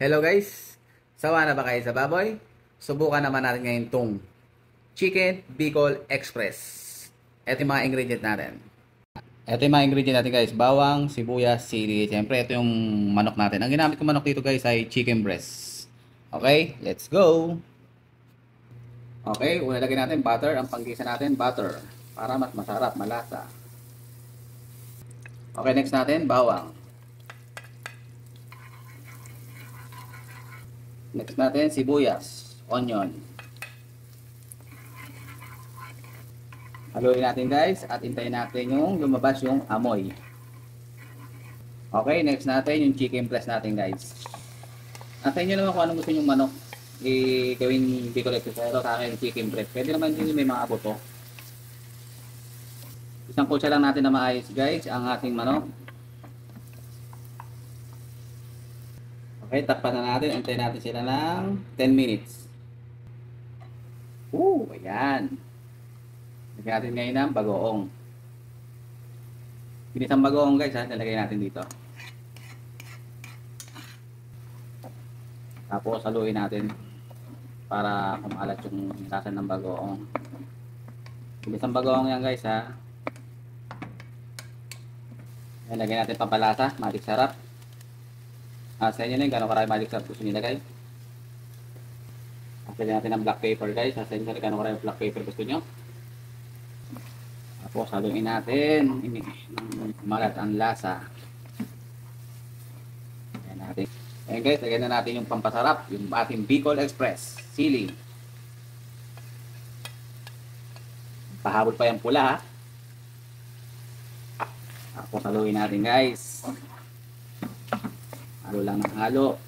Hello guys! Sawa na ba kayo sa baboy? Subukan naman natin ngayon itong Chicken Bicol Express. Ito yung mga ingredient natin. Ito yung mga ingredient natin guys. Bawang, sibuyas, sili. Siyempre ito yung manok natin. Ang ginamit ko manok dito guys ay chicken breast. Okay, let's go! Okay, una lagyan natin butter. Ang panggisa natin butter. Para mas masarap, malasa. Okay, next natin bawang. Next natin, sibuyas, onion. Haluin natin guys at hintayin natin yung lumabas yung amoy. Okay, next natin yung chicken breast natin guys. At sa inyo naman kung anong gusto nyo manok gawing Bicol Express. Pero sa akin chicken breast. Pwede naman din may mga buto. Isang kutsa lang natin na maayos guys ang ating manok. Okay, takpan na natin. Antayin natin sila ng 10 minutes. Ayan. Lagyan natin ngayon ng bagoong. Ginisang bagoong guys ha. Nalagay natin dito. Tapos haluin natin para kumalat yung lasa ng bagoong. Ginisang bagoong yan guys ha. Ayan, lagyan natin pampalasa. Matik sarap. Sa inyo na yung gano'ng karami magic sarap gusto nyo ilagay. Lagyan natin ng black pepper guys. Sa inyo na gano'ng karami black pepper gusto nyo. Tapos haluin natin. Malat ang lasa. Ayan natin. Ayan guys, lagyan na natin yung pampasarap. Yung ating Bicol Express. Sili. Pahabol pa yung pula ha. Tapos haluin natin guys. Halo lang ng halo.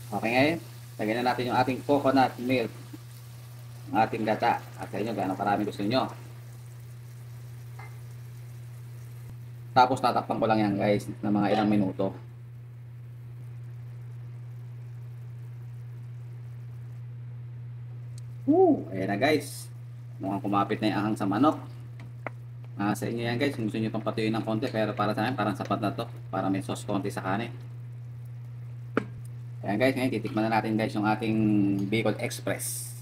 Okay ngayon, lagyan na natin yung ating coconut milk. Ang ating gata. At sa inyo, gaano karami gusto nyo. Tapos tatakpan ko lang yan guys ng mga ilang minuto. Ayan na guys. Mukhang kumapit na yung ahang sa manok. Sa inyo yan guys, kung gusto nyo itong patuyuin ng konti, pero para sa akin, parang sapat na to para may sauce konti sa kanin. Ayan guys, ngayon titikman na natin guys yung ating Bicol Express.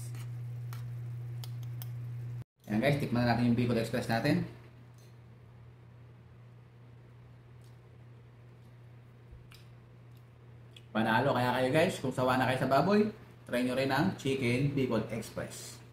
Ayan guys, tikman na natin yung Bicol Express natin. Panalo kaya kayo guys, kung sawa na kayo sa baboy, try nyo rin ang Chicken Bicol Express.